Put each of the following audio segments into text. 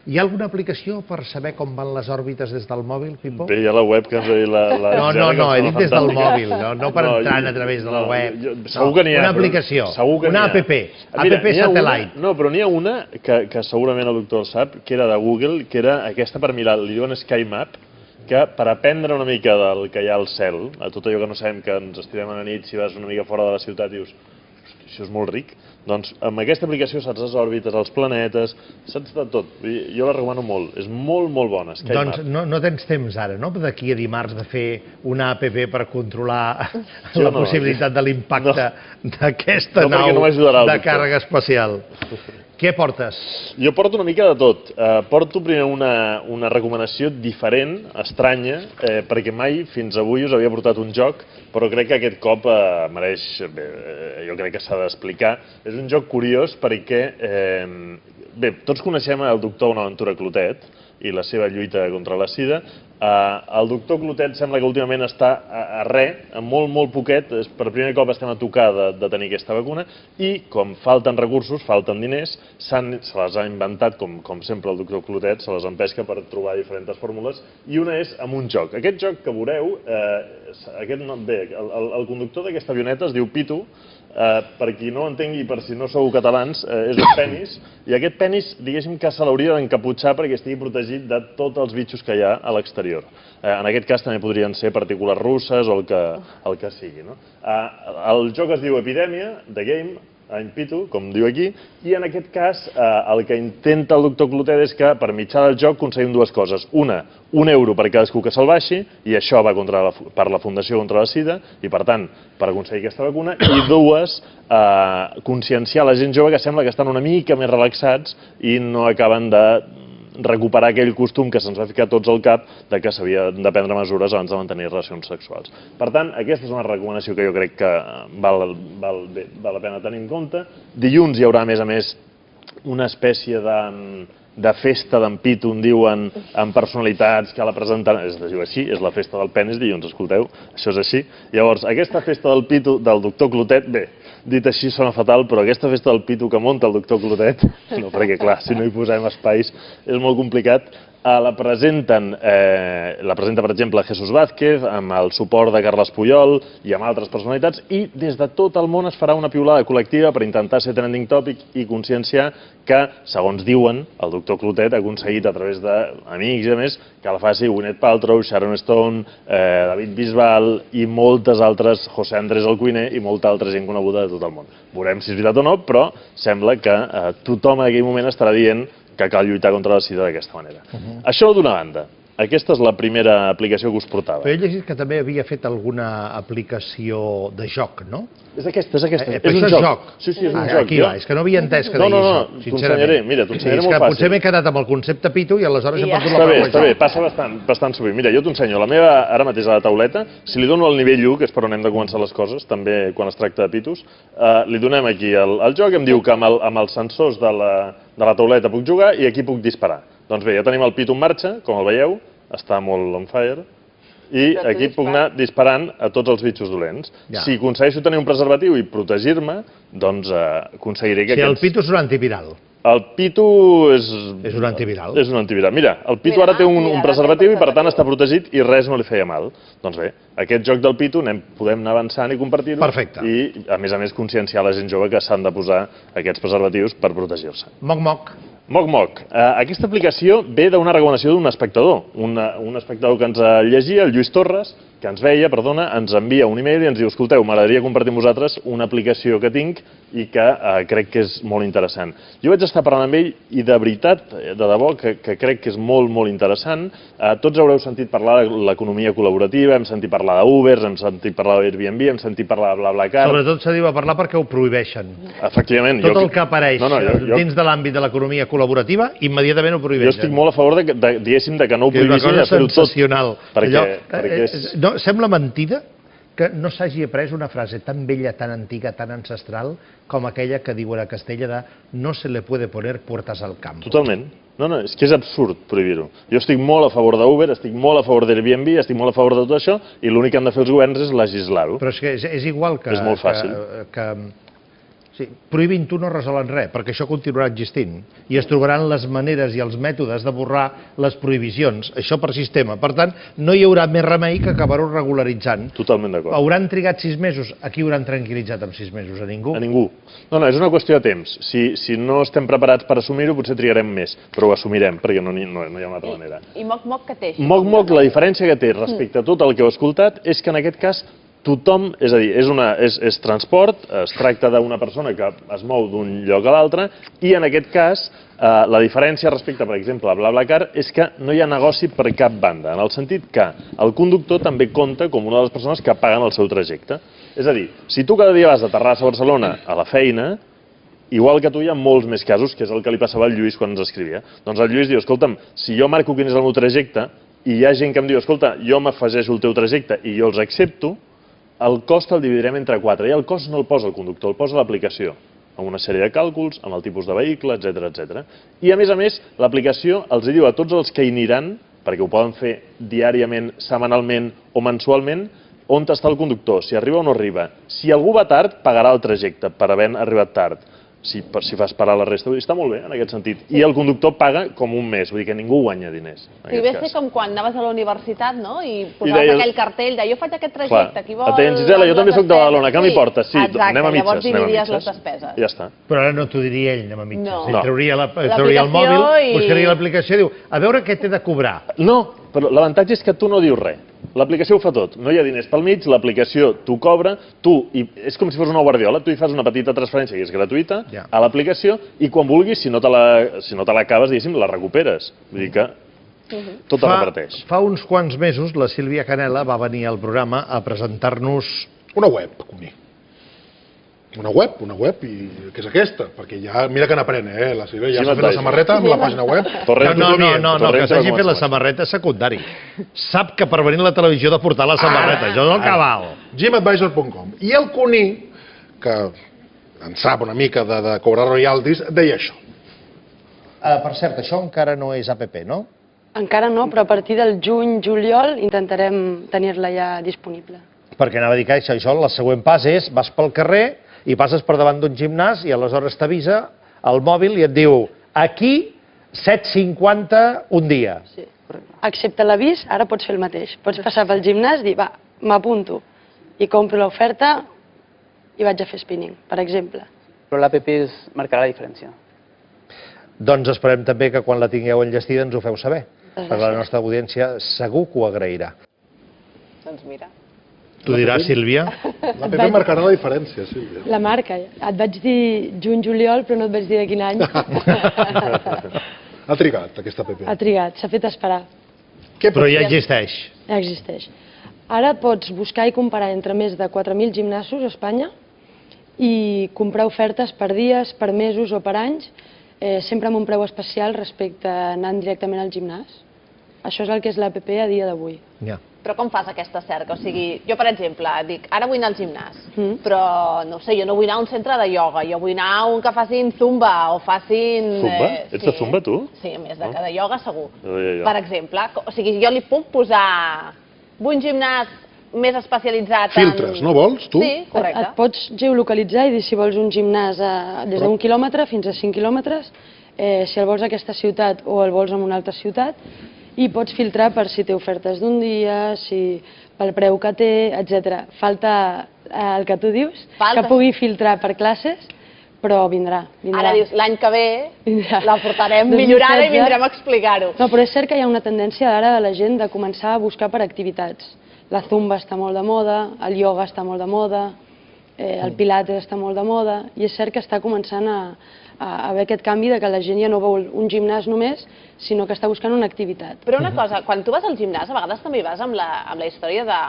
Hi ha alguna aplicació per saber com van les òrbites des del mòbil, Pipo? Bé, hi ha la web que ens ha dit la... No, he dit des del mòbil, no per entrar a través de la web. Segur que n'hi ha. Una aplicació, una app, app Satellite. No, però n'hi ha una que segurament el doctor sap, que era de Google, que era aquesta per mirar, li diuen Sky Map, que per aprendre una mica del que hi ha al cel, a tot allò que no sabem, que ens estirem a la nit, si vas una mica fora de la ciutat i dius, això és molt ric, doncs amb aquesta aplicació saps les òrbites, els planetes, saps de tot. Jo la recomano molt, és molt, molt bona. Doncs no tens temps ara, no? D'aquí a dimarts de fer una app per controlar la possibilitat de l'impacte d'aquesta nau de càrrega espacial. Què portes? Jo porto una mica de tot. Porto primer una recomanació diferent, estranya, perquè mai fins avui us havia portat un joc, però crec que aquest cop mereix, jo crec que s'ha d'explicar. És un joc curiós perquè, bé, tots coneixem el doctor Bonaventura Clotet i la seva lluita contra la sida. El doctor Clotet sembla que últimament està a res, molt, molt poquet, per primer cop estem a tocar de tenir aquesta vacuna i com falten recursos, falten diners, se les ha inventat, com sempre el doctor Clotet, se les empesca per trobar diferents fórmules i una és amb un joc. Aquest joc que veureu, el conductor d'aquesta avioneta es diu Pitu, per qui no ho entengui i per si no sou catalans, és un penis, i aquest penis, diguéssim que se l'hauria d'encaputxar perquè estigui protegit de tots els bitxos que hi ha a l'exterior. En aquest cas també podrien ser partícules russes o el que sigui. El joc es diu Epidèmia, The Game, en Pitu, com diu aquí, i en aquest cas el que intenta el doctor Clotet és que per mitjà del joc aconseguim dues coses. Una, €1 per cadascú que se'l baixi, i això va per la Fundació contra la Sida, i per tant, per aconseguir aquesta vacuna, i dues, conscienciar la gent jove que sembla que estan una mica més relaxats i no acaben de recuperar aquell costum que se'ns va ficar tots al cap de que s'havia de prendre mesures abans de mantenir relacions sexuals. Per tant, aquesta és una recomanació que jo crec que val la pena tenir en compte. Dilluns hi haurà, a més, una espècie de festa d'en Pitu, en diuen, amb personalitats que la presentaran. Es diu així, és la festa del penis, dilluns, escolteu, això és així. Llavors, aquesta festa del Pitu, del doctor Clotet, bé, dit així sona fatal, però aquesta festa del Pitu que munta el doctor Clotet, no, perquè clar, si no hi posem espais és molt complicat, la presenta, per exemple, Jesús Vázquez, amb el suport de Carles Puyol i amb altres personalitats, i des de tot el món es farà una piulada col·lectiva per intentar ser trending topic i conscienciar que, segons diuen, el doctor Clotet ha aconseguit a través d'amics i a més que la faci Gwyneth Paltrow, Sharon Stone, David Bisbal i moltes altres, José Andrés el cuiner i molta altra gent coneguda de tot el món. Veurem si és veritat o no, però sembla que tothom en aquell moment estarà dient que cal lluitar contra la sida d'aquesta manera. Això d'una banda. Aquesta és la primera aplicació que us portava. Però he llegit que també havia fet alguna aplicació de joc, no? És aquesta. És un joc? Sí, és un joc. Aquí va, és que no havia entès que deies joc, sincerament. T'ho ensenyaré, mira, t'ho ensenyaré molt fàcil. Potser m'he quedat amb el concepte Pitu i aleshores he perdut la paraula. Està bé, passa bastant sovint. Mira, jo t'ho ensenyo. La meva, ara mateix a la tauleta, si li dono el nivell 1, que és per on hem de començar les coses, també quan es tracta de Pitus, li donem aquí el joc, em diu que amb els sensors de la tauleta puc jugar i aquí puc disparar. Doncs bé, ja tenim el Pitu en marxa, com el veieu, està molt on fire, i aquí puc anar disparant a tots els bitxos dolents. Si aconsegueixo tenir un preservatiu i protegir-me, doncs aconseguiré que aquests... Si el Pitu és un antiviral. El Pitu és un antiviral. És un antiviral. Mira, el Pitu ara té un preservatiu i per tant està protegit i res no li feia mal. Doncs bé, aquest joc del Pitu podem anar avançant i compartir-ho. Perfecte. I, a més, conscienciar la gent jove que s'han de posar aquests preservatius per protegir-se. Moc. Aquesta aplicació ve d'una recomanació d'un espectador. Un espectador que ens llegia, el Lluís Torres, que ens envia un e-mail i ens diu: escolteu, m'agradaria compartir amb vosaltres una aplicació que tinc i que crec que és molt interessant. Jo vaig estar parlant amb ell i de veritat, de debò, que crec que és molt, molt interessant. Tots haureu sentit parlar de l'economia col·laborativa, hem sentit parlar d'Uber, hem sentit parlar d'Airbnb, hem sentit parlar de BlaBlaCar... Sobretot se diu a parlar perquè ho prohibeixen. Efectivament. Tot el que apareix dins de l'àmbit de l'economia col·laborativa, immediatament ho prohibeixen. Jo estic molt a favor, diguéssim, que no ho prohibeixin i de fer-ho tot. Sensacional. Sembla mentida que no s'hagi après una frase tan vella, tan antiga, tan ancestral, com aquella que diu a Castella de no se le puede poner puertas al campo. Totalment. No, és que és absurd prohibir-ho. Jo estic molt a favor d'Uber, estic molt a favor d'Airbnb, estic molt a favor de tot això, i l'únic que han de fer els governs és legislar-ho. Però és que és igual que... És molt fàcil. Prohibint-ho no resolen res, perquè això continuarà existint i es trobaran les maneres i els mètodes de borrar les prohibicions, això per sistema. Per tant, no hi haurà més remei que acabar-ho regularitzant. Totalment d'acord. Hauran trigat 6 mesos, a qui hauran tranquil·litzat amb 6 mesos? A ningú? A ningú. No, és una qüestió de temps. Si no estem preparats per assumir-ho, potser trigarem més, però ho assumirem, perquè no hi ha una altra manera. I Moc, què té? Moc, la diferència que té respecte a tot el que heu escoltat és que en aquest cas tothom, és a dir, és transport, es tracta d'una persona que es mou d'un lloc a l'altre i en aquest cas la diferència respecte, per exemple, a BlaBlaCar és que no hi ha negoci per cap banda, en el sentit que el conductor també compta com una de les persones que paguen el seu trajecte. És a dir, si tu cada dia vas de Terrassa a Barcelona a la feina, igual que tu hi ha molts més casos, que és el que li passava al Lluís quan ens escrivia. Doncs el Lluís diu, escolta'm, si jo marco quin és el meu trajecte i hi ha gent que em diu, escolta, jo m'afegeixo el teu trajecte i jo els accepto, el cost el dividirem entre 4, i el cost no el posa el conductor, el posa l'aplicació, amb una sèrie de càlculs, amb el tipus de vehicle, etc. I a més, l'aplicació els diu a tots els que hi aniran, perquè ho poden fer diàriament, setmanalment o mensualment, on està el conductor, si arriba o no arriba. Si algú va tard, pagarà el trajecte per haver arribat tard. Si fas parar la resta, està molt bé en aquest sentit. I el conductor paga com un mes, vull dir que ningú guanya diners. Sí, ve a ser com quan anaves a la universitat, no? I posaves aquell cartell de jo faig aquest trajecte, qui vol... Atents, Gisela, jo també soc de Badalona, que m'hi portes? Sí, anem a mitges. Llavors dividies les despeses. Ja està. Però ara no t'ho diria ell, anem a mitges. No. Ell trauria el mòbil, buscaria l'aplicació i diu, a veure què t'he de cobrar. No, però l'avantatge és que tu no dius res. L'aplicació ho fa tot. No hi ha diners pel mig, l'aplicació t'ho cobra, és com si fos una guardiola, tu hi fas una petita transferència que és gratuïta a l'aplicació i quan vulguis, si no te l'acabes, diguéssim, la recuperes. Vull dir que tot es reparteix. Fa uns quants mesos la Sílvia Canela va venir al programa a presentar-nos una web, una web, i què és aquesta? Perquè ja, mira que n'aprèn, la Sílvia ja s'ha fet la samarreta amb la pàgina web. No, que s'hagi fet la samarreta secundari. Sap que per venir a la televisió ha de portar la samarreta, això és el cabal. GymAdvisor.com. I el Cuní, que en sap una mica de cobrar royalties, deia això. Per cert, això encara no és app, no? Encara no, però a partir del juny-juliol intentarem tenir-la ja disponible. Perquè anava a dir que això, el següent pas és, vas pel carrer i passes per davant d'un gimnàs i aleshores t'avisa el mòbil i et diu aquí 7,50 un dia. Sí, excepte l'avís, ara pots fer el mateix. Pots passar pel gimnàs i dir, va, m'apunto i compro l'oferta i vaig a fer spinning, per exemple. Però l'APP marcarà la diferència. Doncs esperem també que quan la tingueu enllestida ens ho feu saber, perquè la nostra audiència segur que ho agrairà. Doncs mira. T'ho diràs, Sílvia? L'APP marcarà la diferència, Sílvia. La marca. Et vaig dir juny-juliol, però no et vaig dir de quin any. Ha trigat, aquesta APP. Ha trigat, s'ha fet esperar. Però ja existeix. Ja existeix. Ara pots buscar i comparar entre més de 4.000 gimnasos a Espanya i comprar ofertes per dies, per mesos o per anys, sempre amb un preu especial respecte a anant directament al gimnàs. Això és el que és l'APP a dia d'avui. Però com fas aquesta cerca? O sigui, jo, per exemple, dic, ara vull anar al gimnàs, però, no sé, jo no vull anar a un centre de ioga, jo vull anar a un que facin zumba o facin... Zumba? Ets de zumba, tu? Sí, a més de ioga, segur. Per exemple, o sigui, jo li puc posar... Vull un gimnàs més especialitzat en... Filtres, no vols, tu? Sí, correcte. Et pots geolocalitzar i dir si vols un gimnàs des d'1 quilòmetre fins a 5 quilòmetres, si el vols a aquesta ciutat o el vols en una altra ciutat, i pots filtrar per si té ofertes d'un dia, si pel preu que té, etc. Falta el que tu dius, que pugui filtrar per classes, però vindrà. Ara dius, l'any que ve la portarem millorada i vindrem a explicar-ho. No, però és cert que hi ha una tendència ara de la gent de començar a buscar per activitats. La zumba està molt de moda, el ioga està molt de moda, el pilates està molt de moda, i és cert que està començant a haver aquest canvi de que la gent ja no vol un gimnàs només, sinó que està buscant una activitat. Però una cosa, quan tu vas al gimnàs, a vegades també vas amb la història de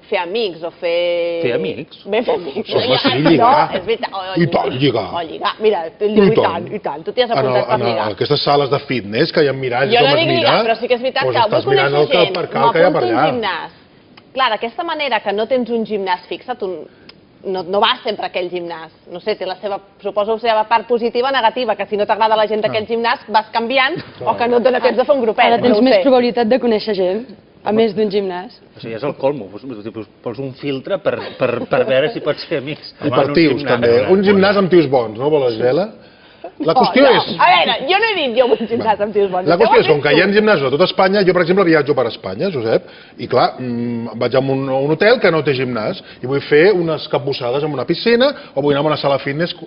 fer amics o fer... Fer amics? Bé, fer amics. Sí, lligar. I tant, lligar. O lligar. Mira, i tant. Tu t'hi has apuntat per lligar. En aquestes sales de fitness, que hi ha miralls com es no dic lligar, però sí que és veritat que vull conèixer gent, m'apunto un gimnàs. Clar, d'aquesta manera que no tens un gimnàs fixe, tu no vas sempre a aquell gimnàs. No sé, té la seva, suposo, la seva part positiva o negativa, que si no t'agrada la gent d'aquell gimnàs vas canviant o que no et dona temps de fer un grupet. Ara tens més probabilitat de conèixer gent. a més d'un gimnàs. O sigui, és el colmo. Vols un filtre per veure si pots fer amics. I per tios, també. Un gimnàs amb tios bons, no, Gela? La qüestió és... A veure, jo no he dit jo un gimnàs amb tios bons. La qüestió és, com que hi ha gimnasos a tot Espanya, jo, per exemple, viatjo per Espanya, Josep, i clar, vaig a un hotel que no té gimnàs i vull fer unes capbussades en una piscina o vull anar a una sala fitness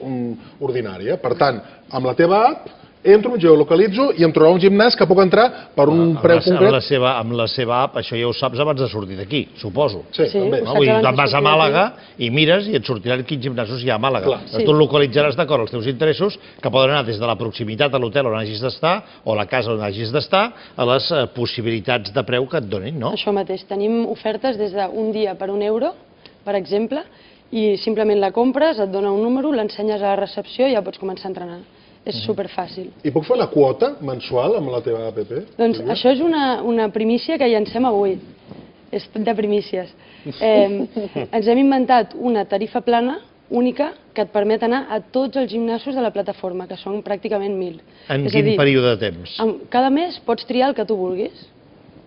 ordinària. Per tant, amb la teva app, entro, em geolocalitzo i em trobarà un gimnàs que puc entrar per un preu concret. Amb la seva app, això ja ho saps abans de sortir d'aquí, suposo. Sí, també. Vull dir, te'n vas a Màlaga i mires i et sortiran quins gimnasos hi ha a Màlaga. Tu localitzaràs d'acord als teus interessos, que poden anar des de la proximitat a l'hotel on hagis d'estar o a la casa on hagis d'estar, a les possibilitats de preu que et donin, no? Això mateix. Tenim ofertes des d'un dia per €1, per exemple, i simplement la compres, et dona un número, l'ensenyes a la recepció i ja pots començar a entrenar. És superfàcil. I puc fer la quota mensual amb la teva app? Doncs això és una primícia que llancem avui. És de primícies. Ens hem inventat una tarifa plana única que et permet anar a tots els gimnasos de la plataforma, que són pràcticament 1.000. En quin període de temps? Cada mes pots triar el que tu vulguis.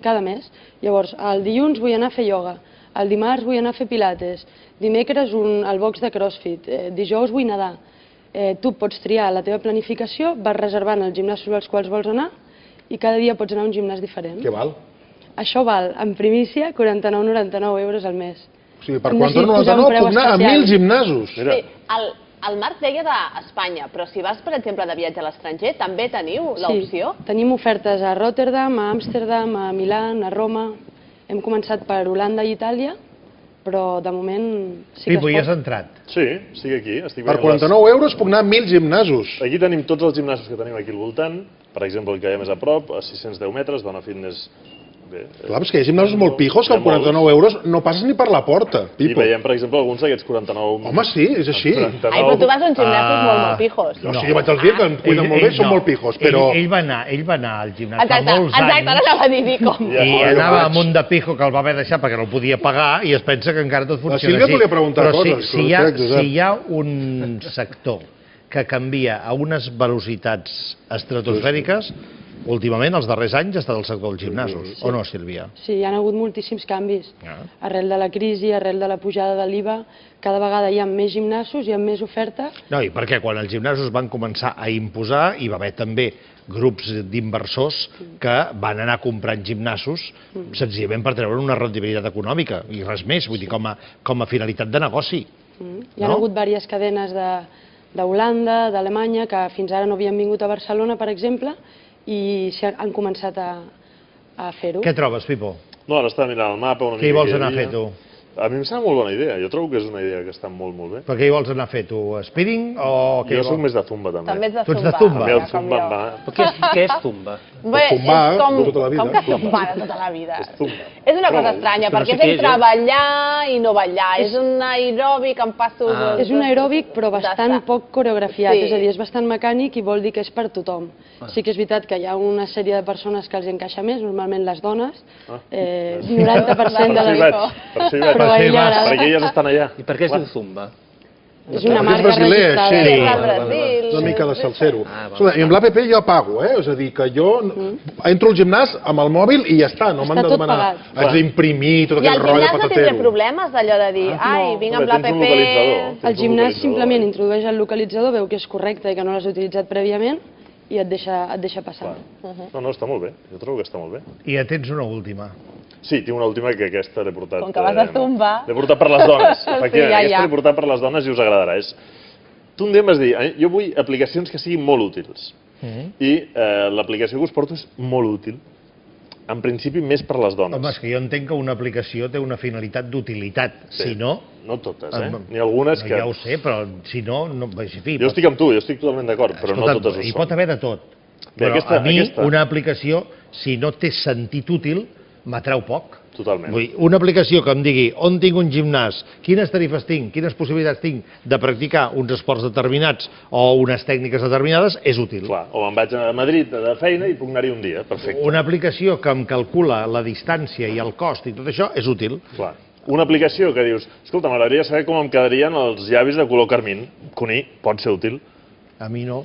Cada mes. Llavors, el dilluns vull anar a fer ioga, el dimarts vull anar a fer pilates, dimecres al box de crossfit, dijous vull nedar. Tu pots triar la teva planificació, vas reservant els gimnasos als quals vols anar i cada dia pots anar a un gimnàs diferent. Què val? Això val, en primícia, 49,99 € al mes. O sigui, per 49,99 puc anar a 1.000 gimnasos. Sí, el Marc deia d'Espanya, però si vas, per exemple, de viatge a l'estranger, també teniu l'opció? Sí, tenim ofertes a Rotterdam, a Amsterdam, a Milà, a Roma. Hem començat per Holanda i Itàlia, però de moment sí que es pot. Pipo, hi has entrat? Sí, estic aquí. Per 49 € puc anar a 1.000 gimnasos. Aquí tenim tots els gimnasos que tenim aquí al voltant. Per exemple, el que hi ha més a prop, a 610 metres, Dona Fitness. Clar, és que hi ha gimnasos molt pijos que amb 49 € no passes ni per la porta, Pipo. I veiem, per exemple, alguns d'aquests 49... Home, sí, és així. Ai, però tu vas a uns gimnasos molt pijos. No, sí, jo vaig als dies que em cuiden molt bé, són molt pijos, però... Ell va anar al gimnàs fa molts anys. Exacte, ara anava a dir Nico. I anava amb un de pijo que el va haver deixat perquè no el podia pagar i es pensa que encara tot funciona així. La Sílvia volia preguntar coses. Si hi ha un sector que canvia a unes velocitats estratosfèriques, últimament, els darrers anys, ha estat el sector dels gimnasos, o no, Sílvia? Sí, hi ha hagut moltíssims canvis. Arrel de la crisi, arrel de la pujada de l'IVA, cada vegada hi ha més gimnasos, hi ha més oferta. No, i perquè quan els gimnasos van començar a imposar, hi va haver també grups d'inversors que van anar comprant gimnasos senzillament per treure una rendibilitat econòmica, i res més, vull dir, com a finalitat de negoci. Hi ha hagut diverses cadenes d'Holanda, d'Alemanya, que fins ara no havien vingut a Barcelona, per exemple, i han començat a fer-ho. Què trobes, Pipo? No, ara està mirant el mapa una mica. Què hi vols anar a fer, tu? A mi em sembla molt bona idea. Jo trobo que és una idea que està molt, molt bé. Però què hi vols anar a fer, tu? Spinning o què? Jo soc més de zumba, també. També ets de Tu ets de zumba. zumba? També el zumba em va... Què és zumba? Bé, zumbar és de tota la vida. com que zumbar de tota la vida? És zumba. És una cosa estranya, perquè és entre ballar i no ballar. És un aeròbic amb passos... És un aeròbic, però bastant poc coreografiat, és a dir, és bastant mecànic i vol dir que és per tothom. Sí que és veritat que hi ha una sèrie de persones que els encaixa més, normalment les dones, 90% de les... Per això hi vaig. Però a ella agrada. Perquè elles estan allà. I per què es diu zumba? És una marca brasiler, registrada. sí. Del Brasil. Una mica de salsero. I amb l'APP jo pago, és a dir, que jo entro al gimnàs amb el mòbil i ja està, no m'han de tot demanar. pagat. Haig d'imprimir tot I aquell al rotllo gimnàs no tindré patatero. problemes d'allò de dir, ai, vinc amb Tens un l'APP... localitzador. El gimnàs simplement introdueix el localitzador, veu que és correcte i que no l'has utilitzat prèviament i et deixa passar. No, està molt bé. Jo trobo que està molt bé. I ja tens una última. Sí, tinc una última que aquesta l'he portat... Com que vas a zumba. L'he portat per les dones. Sí, ja. Aquesta l'he portat per les dones i us agradarà. Tu un dia em vas dir, jo vull aplicacions que siguin molt útils. I l'aplicació que us porto és molt útil. En principi, més per les dones. Home, és que jo entenc que una aplicació té una finalitat d'utilitat. Si no... No totes, N'hi ha algunes que... Ja ho sé, però si no... Jo estic amb tu, jo estic totalment d'acord, però no totes ho són. Hi pot haver de tot. Però a mi, una aplicació, si no té sentit útil, m'atreu poc. Totalment. Vull dir, una aplicació que em digui on tinc un gimnàs, quines tarifes tinc, quines possibilitats tinc de practicar uns esports determinats o unes tècniques determinades, és útil. Clar, o me'n vaig a Madrid de feina i puc anar-hi un dia, perfecte. Una aplicació que em calcula la distància i el cost i tot això és útil. Clar. Una aplicació que dius, escolta, m'agradaria saber com em quedarien els llavis de color carmín. Cuní, pot ser útil. A mi no.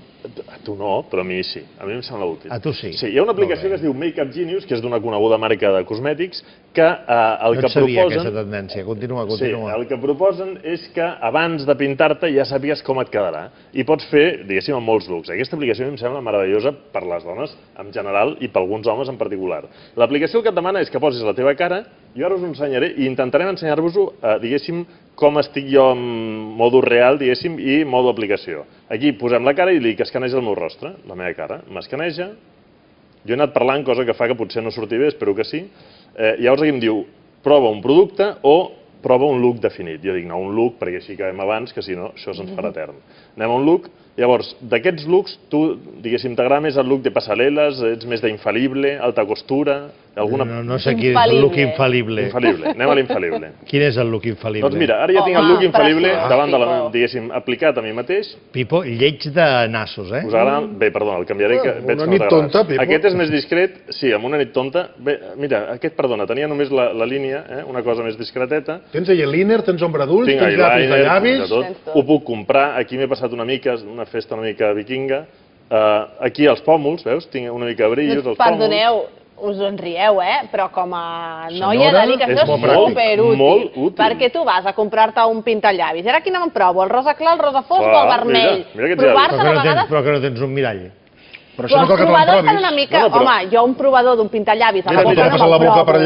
A tu no, però a mi sí. A mi em sembla útil. A tu sí. Sí, hi ha una aplicació que es diu Makeup Genius, que és d'una coneguda marca de cosmètics, que el No que et sabia proposen... aquesta tendència. Continua. Sí, el que proposen és que abans de pintar-te ja sàpigues com et quedarà. I pots fer, diguéssim, amb molts looks. Aquesta aplicació em sembla meravellosa per les dones en general i per alguns homes en particular. L'aplicació el que et demana és que posis la teva cara, jo ara us ho ensenyaré i intentarem ensenyar-vos-ho, diguéssim, com estic jo en modo real, diguéssim, i modo aplicació. Aquí posem la cara i li dic que escaneja el meu rostre, la meva cara. M'escaneja. Jo he anat parlant, cosa que fa que potser no surti bé, espero que sí. Llavors aquí em diu, prova un producte o prova un look definit. Jo dic, no, un look, perquè així acabem abans, que si no, això se'ns farà etern. Anem a un look. Llavors, d'aquests looks, tu, diguéssim, t'agrada més el look de passarel·les, ets més d'infal·lible, alta costura... No sé quin és el look infal·lible. Infal·lible, anem a l'infal·lible. Quin és el look infal·lible? Doncs mira, ara ja tinc el look infal·lible davant de la meva, diguéssim, aplicat a mi mateix. Pipo, lleig de nassos, eh? Us agrada? Bé, perdona, el canviaré, que veig que no t'agrada. Aquest és més discret, sí, amb una nit tonta. Bé, mira, aquest, perdona, tenia només la línia, una cosa més discreteta. Tens eyeliner, tens ombra d'ulls, tens llapis de llavis... Ho puc comprar, aquí m'he passat una mica, una festa una mica vikinga. Aquí els pòmuls, veus? Tinc una mica de brillos, els pòmuls. Perdoneu, us en rieu, però com a noia de dir que això és superútil. Perquè tu vas a comprar-te un pintallavis. I ara quina me'n provo? El rosa clar, el rosa fosc o el vermell? Provar-te a vegades... Però que no tens un mirall. Però això no cal que te'l provis. Una mica, home, jo un provador d'un pintallavis a la boca no me'l provo per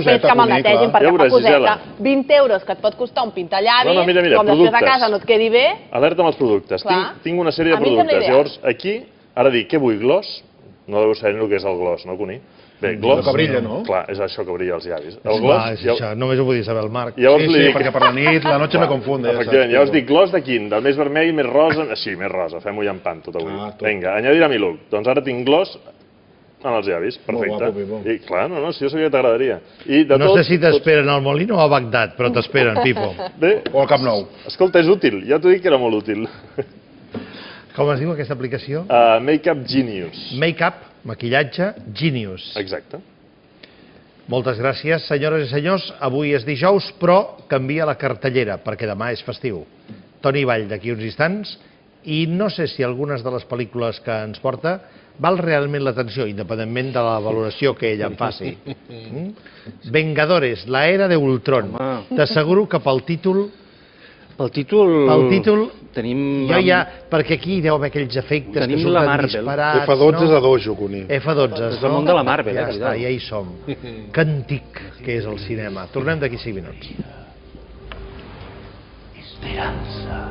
fet que me'l netegin, perquè fa coseta. 20 euros que et pot costar un pintallavis, com després a casa no et quedi bé... Alerta amb els productes. Tinc una sèrie de productes. Llavors, aquí, ara dic, què vull? Gloss? No deu saber el que és el gloss, no, Cuní? Bé, gloss... Que brilla, no? Clar, és això que brilla als llavis. El gloss... Només ho podia saber el Marc. Sí, perquè per la nit, la noche me confunde. Efectivament, llavors dic gloss de quin? Del més vermell, més rosa... Sí, més rosa, fem-ho llampant tot avui. Vinga, añadir a mi look. Doncs ara tinc gloss en els llavis, perfecte. I clar, no, si jo sabia que t'agradaria. No sé si t'esperen al Molino o a Bagdad, però t'esperen, Pipo. O al Camp Nou. Escolta, és útil, ja t'ho dic que era molt útil. Com es diu aquesta aplicació? Makeup Genius. Makeup, maquillatge, Genius. Exacte. Moltes gràcies, senyores i senyors. Avui és dijous, però canvia la cartellera, perquè demà és festiu. Toni Vall, d'aquí uns instants, i no sé si algunes de les pel·lícules que ens porta val realment l'atenció, independentment de la valoració que ella en faci. Vengadores, la era de Ultron. T'asseguro que pel títol... Pel títol... Tenim... Jo ja... Perquè aquí deu haver aquells efectes que surten disparats... F12 és a dojo, Cuní. F12, és el món de la Marvel. Ja està, ja hi som. Que antic que és el cinema. Tornem d'aquí 5 minuts. Esperança.